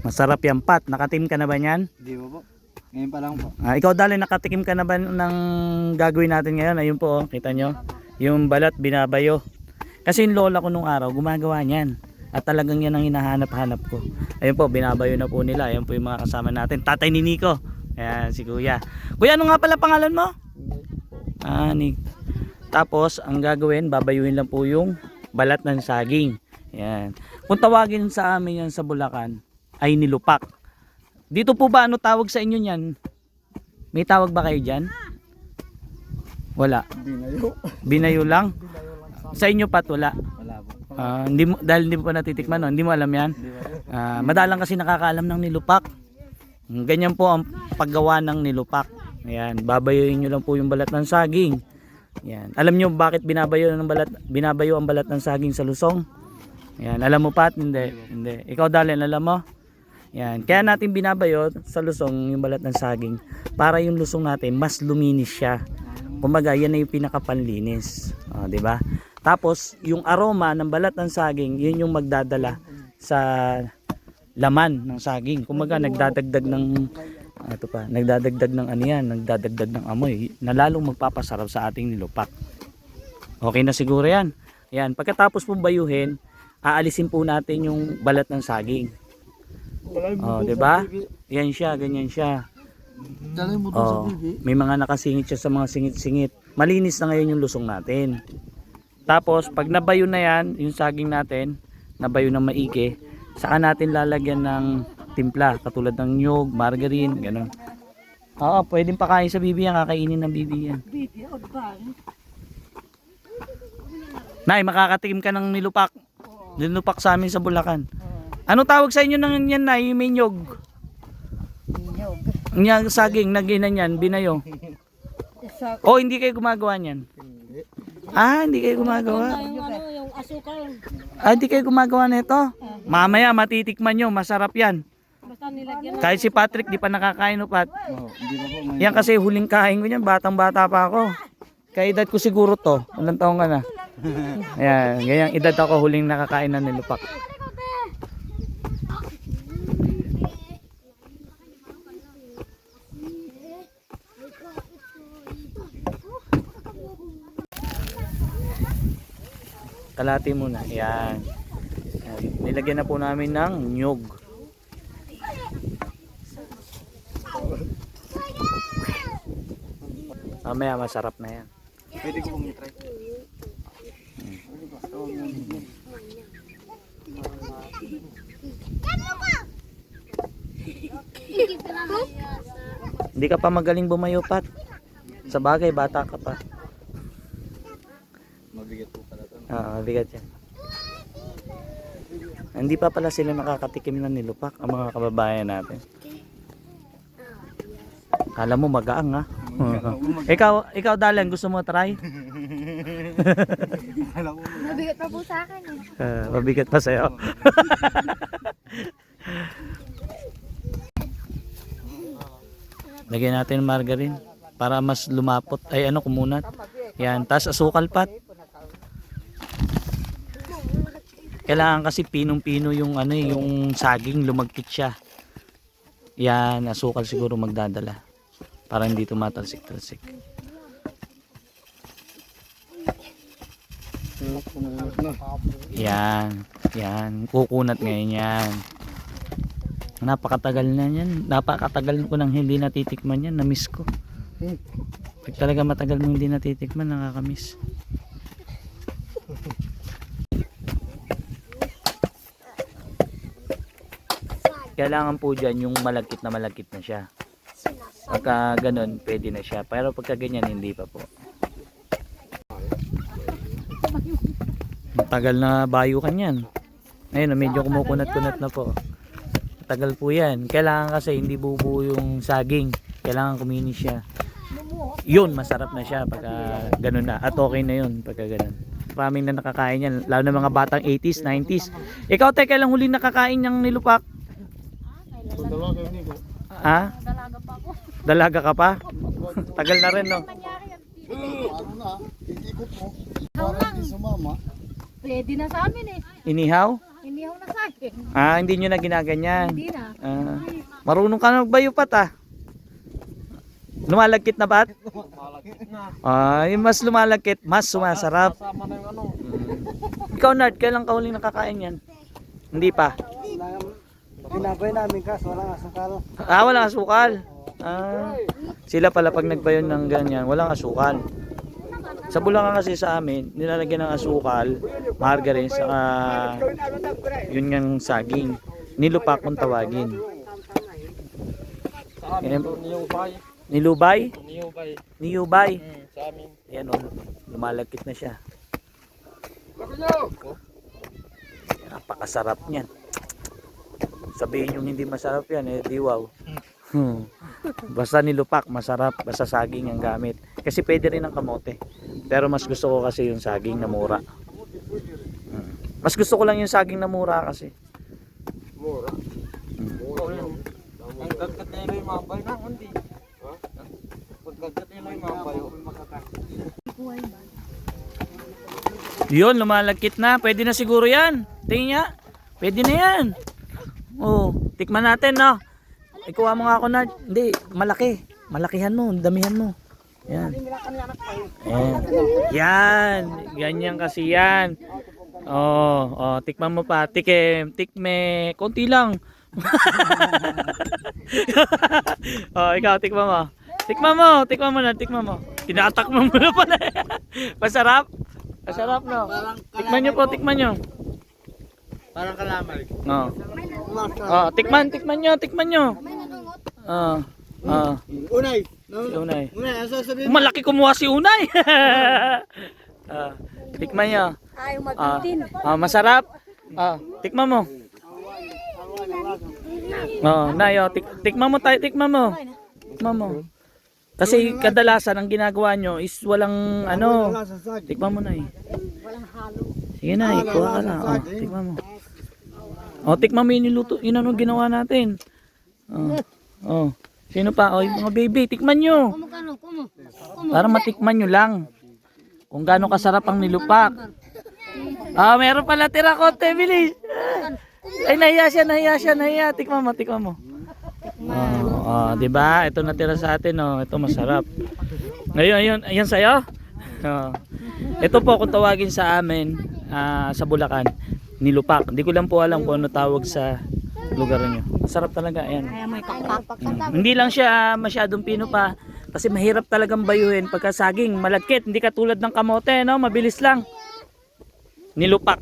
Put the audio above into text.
Masarap yan, Pat. Nakatim ka na ba niyan? Hindi po po. Ngayon pa lang po. Ikaw dali, nakatikim ka na ba ng gagawin natin ngayon? Ayun po, kita nyo. Yung balat, binabayo. Kasi yung lola ko nung araw, gumagawa niyan. At talagang yan ang hinahanap-hanap ko. Ayun po, binabayo na po nila. Ayun po yung mga kasama natin. Tatay ni Nico. Ayan, si Kuya. Kuya, ano nga pala pangalan mo? Nick. Tapos, ang gagawin, babayuhin lang po yung balat ng saging. Ayan. Kung tawagin sa amin yan sa Bulacan, ay nilupak. Dito po ba, ano tawag sa inyo yan? May tawag ba kayo dyan? Wala. Binayo. Binayo lang? Sa inyo, Pat, wala? Wala po. Hindi mo, dahil hindi mo pa natitikman, no? Hindi mo alam yan? Madalang kasi nakakaalam ng nilupak. Ganyan po ang paggawa ng nilupak. Ayan, babayuhin nyo lang po yung balat ng saging. Ayan. Alam nyo bakit binabayo ang balat ng saging sa lusong? Ayan, alam mo, Pat? Hindi. Ikaw, Dalen, alam mo? Ayan. Kaya natin binabayo sa lusong yung balat ng saging para yung lusong natin mas luminis siya. Kumbaga, yan na yung pinakapanlinis. Di ba? Tapos, yung aroma ng balat ng saging, yun yung magdadala sa laman ng saging. Kumbaga, nagdadagdag ng nagdadagdag ng amoy na lalong magpapasarap sa ating nilupak. Okay na siguro yan. Ayan, pagkatapos pong bayuhin, aalisin po natin yung balat ng saging. Di ba? Yan siya, ganyan siya. May mga nakasingit siya sa mga singit-singit. Malinis na ngayon yung lusong natin. Tapos, pag nabayo na yan, yung saging natin, nabayo ng maigi, saka natin lalagyan ng timpla, katulad ng nyug, margarine, gano'n. Pwedeng pakain sa bibi yan, kakainin ng bibi yan. Nay, makakatikim ka ng nilupak. Nilupak sa amin sa Bulacan. Ano tawag sa inyo ng yan, Nay? May nyug. Nyug. Saging, naginan yan, binayo. Hindi kayo gumagawa niyan? Hindi kayo gumagawa. Yung asukal. Hindi kayo gumagawa nito? Mamaya matitikman nyo, masarap yan. Basta nilagyan. Kahit si Patrick di pa nakakain, no, Pat? Hindi pa po. Yan kasi huling kain ko niyan, batang-bata pa ako. Kaya edad ko siguro to. Ilang taong ka na? Ayan, ganyang edad ako huling nakakain ng nilupak. Kalati muna. Ayan. Ayan. Nilagyan na po namin ng nyug. Mamaya masarap na yan. Pwede ko pong try. Hindi ka pa magaling bumayo, Pat. Sa bagay, bata ka pa. Mabigat po pala ito. Mabigat yan. Hindi pa pala sila nakakatikim ng nilupak, ang mga kababayan natin. Kala mo magaang, ha? Ikaw Dalan, gusto mo try? Mabigat pa po sa akin. Mabigat pa sa'yo. Lagyan natin ng margarine para mas lumapot. Kumunat. Yan, tas asukal, Pat. Kailangan kasi pinong-pino yung yung saging, lumagkit siya. Yan, asukal siguro magdadala para hindi tumatalsik-talsik. Yan, kukunat ngayon yan. Napakatagal na yan. Napakatagal ko nang hindi natitikman yan. Na-miss ko. Pag talaga matagal mo hindi natitikman, nakakamiss. Kailangan po dyan yung malagkit na siya. Pagka ganun, pwede na siya. Pero pagka ganyan, hindi pa po. Matagal na bayukan yan. Ayun, medyo kumukunat-kunat na po. Matagal po yan. Kailangan kasi hindi bubuo yung saging. Kailangan kuminis siya. Yun, masarap na siya pagka ganun na. At okay na yun pagka ganun. Maraming na nakakain yan. Lalo na mga batang 80s, 90s. Ikaw, te, kailang huli nakakain ng nilupak? Dalaga pa ako. Dalaga ka pa? Tagal na rin, no? Pwede na sa amin eh. Inihaw? umihaw na saging. Ah, hindi nyo na ginaganyan. Hindi na. Ah, marunong ka na magbayo pat ah. Lumalagkit na bat? Malagkit na. Ah, yung mas lumalagkit, mas sumasarap. Kasama na yung ano. Ikaw, Nard, kailan ka huling nakakain yan? Hindi pa. Pinabay namin kas, walang asukal. Ah, walang asukal. Ah, sila pala pag nagbayon ng ganyan, walang asukal. Sa Bulacan kasi sa amin, nilalagyan ng asukal, margarine, saka yun yung saging. Nilupak kung tawagin. Sa amin, niyubay. Nilubay? Niyubay. Niyubay. Sa amin. Ayan o, lumalagkit na siya. Napakasarap niyan. Sabihin yung hindi masarap yan, eh di wow. Basta nilupak, masarap. Basta saging ang gamit. Kasi pwede rin ang kamote. Pero mas gusto ko kasi yung saging na mura. Mas gusto ko lang yung saging na mura kasi. Mura. Mura yun. Ang gagat nila yung mabay na, hindi. Pag gagat nila yung mabay. Yun, lumalagkit na. Pwede na siguro yan. Tingin niya. Pwede na yan. Oh, tikman natin, no? Ikuha mo nga ako na. Hindi, malaki. Malakihan mo, damihan mo. Yan. Yan. Yan. Ganyan kasi yan. Oh, tikman mo pa. Tikme. Konti lang. Oh, ikaw, tikman mo. Tikman mo na. Tinatakman mo na pala. Masarap? Masarap, no? Tikman nyo po, tikman nyo. Parang kalamay. No. Oh, tikman nyo. Unay. Si Unay. Unay, ang sasabihin? Malaki kumuha si Unay. Tikman nyo. Ayaw mabitin. Masarap. Tikman mo. Nayo, tikman mo tayo, tikman mo. Kasi kadalasan ang ginagawa nyo is walang ano. Tikman mo na eh. Walang halo. Sige na, kuha ka na. Tikman mo. Tikman mo yung niluto, yun ano ginawa natin. Sino pa? Yung mga baby, tikman nyo. Kumo. Para matikman nyo lang. Kung gaano kasarap ang nilupak. Meron pala tira konti, bilis. Ay, nahiya siya. Tikman mo. Diba? Ito natira sa atin, Ito masarap. Ngayon, ayan sa'yo. Ito po kung tawagin sa amin, sa Bulacan, nilupak. Hindi ko lang po alam kung ano tawag sa lugar niyo. Masarap talaga, ayan. Kaya may kakak. Hindi lang siya masyadong pino pa kasi mahirap talagang bayuhin pagka saging malagkit, hindi katulad ng kamote, no? Mabilis lang. Nilupak.